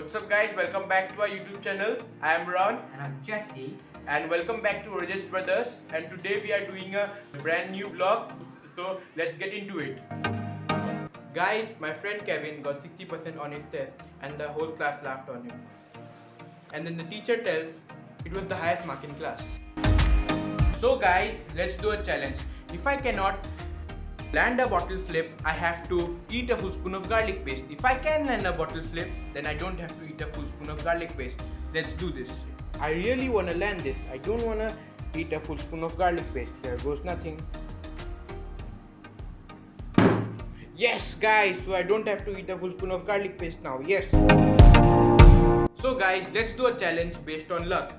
What's up guys, welcome back to our YouTube channel. I am Ron And I'm Jesse. and welcome back to Rajesh Brothers, and today we are doing a brand new vlog, so let's get into it. Guys, my friend Kevin got 60% on his test and the whole class laughed on him. And then the teacher tells it was the highest mark in class. So guys, let's do a challenge. If I cannot land a bottle flip, I have to eat a full spoon of garlic paste. If I can land a bottle flip, then I don't have to eat a full spoon of garlic paste. Let's do this. I really want to land this. I don't want to eat a full spoon of garlic paste. Here goes nothing. Yes guys, so I don't have to eat a full spoon of garlic paste now. Yes. So guys, let's do a challenge based on luck.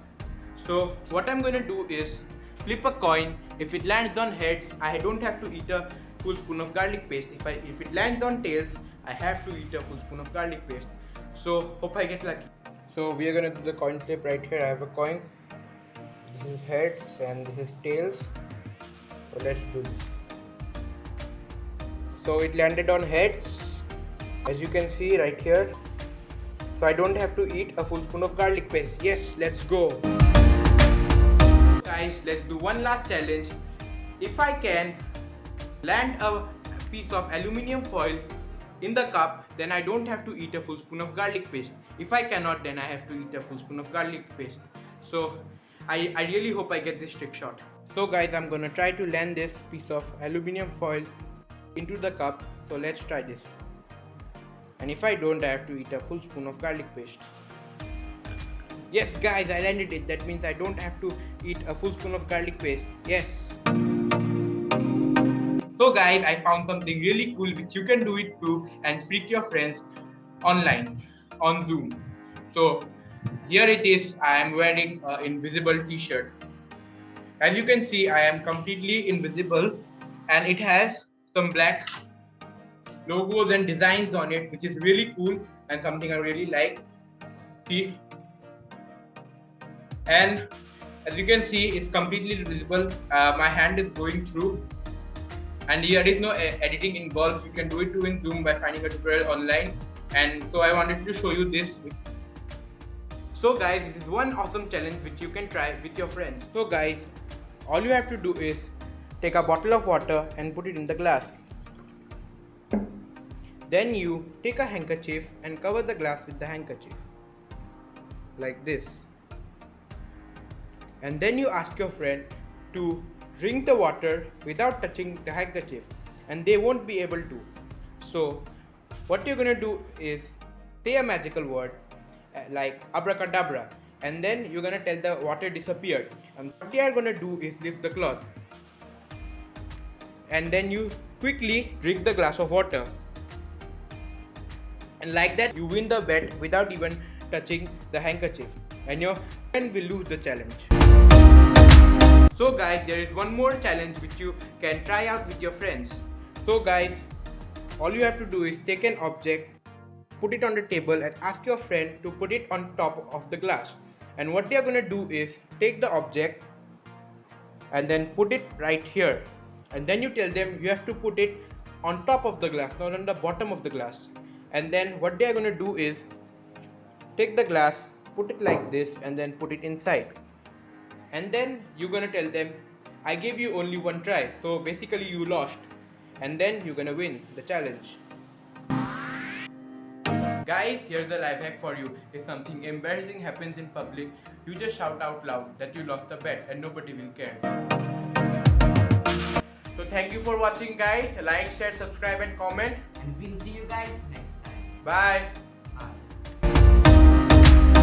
So what I'm going to do is flip a coin. If it lands on heads, I don't have to eat a full spoon of garlic paste. If it lands on tails, I have to eat a full spoon of garlic paste. So hope I get lucky. So we are gonna do the coin flip right here. I have a coin. This is heads and this is tails. So let's do this. So it landed on heads, as you can see right here. So I don't have to eat a full spoon of garlic paste. Yes, let's go. Guys, let's do one last challenge. If I can land a piece of aluminium foil in the cup, then I don't have to eat a full spoon of garlic paste. If I cannot, then I have to eat a full spoon of garlic paste. So I really hope I get this trick shot. So guys, I'm gonna try to land this piece of aluminium foil into the cup. So let's try this. And if I don't, I have to eat a full spoon of garlic paste. Yes guys, I landed it. That means I don't have to eat a full spoon of garlic paste. Yes. So guys, I found something really cool which you can do it too and freak your friends online on Zoom. So here it is. I am wearing an invisible t-shirt. As you can see, I am completely invisible and it has some black logos and designs on it, which is really cool and something I really like. See, and as you can see, it's completely visible. My hand is going through, and here is no editing involved. You can do it too in Zoom by finding a tutorial online. And so I wanted to show you this. So guys, this is one awesome challenge which you can try with your friends. So guys, all you have to do is take a bottle of water and put it in the glass. Then you take a handkerchief and cover the glass with the handkerchief, like this. And then you ask your friend to drink the water without touching the handkerchief, and they won't be able to. So what you're gonna do is say a magical word like abracadabra, and then you're gonna tell the water disappeared. And what they are gonna do is lift the cloth, and then you quickly drink the glass of water. And like that, you win the bet without even touching the handkerchief, and your friend will lose the challenge. So guys, there is one more challenge which you can try out with your friends. So guys, all you have to do is take an object, put it on the table and ask your friend to put it on top of the glass. And what they are going to do is take the object and then put it right here. And then you tell them you have to put it on top of the glass, not on the bottom of the glass. And then what they are going to do is take the glass, put it like this and then put it inside. And then you're gonna tell them, I gave you only one try, so basically you lost. And then you're gonna win the challenge. Guys, here's a life hack for you. If something embarrassing happens in public, you just shout out loud that you lost the bet and nobody will care. So thank you for watching guys. Like, share, subscribe and comment. And we'll see you guys next time. Bye.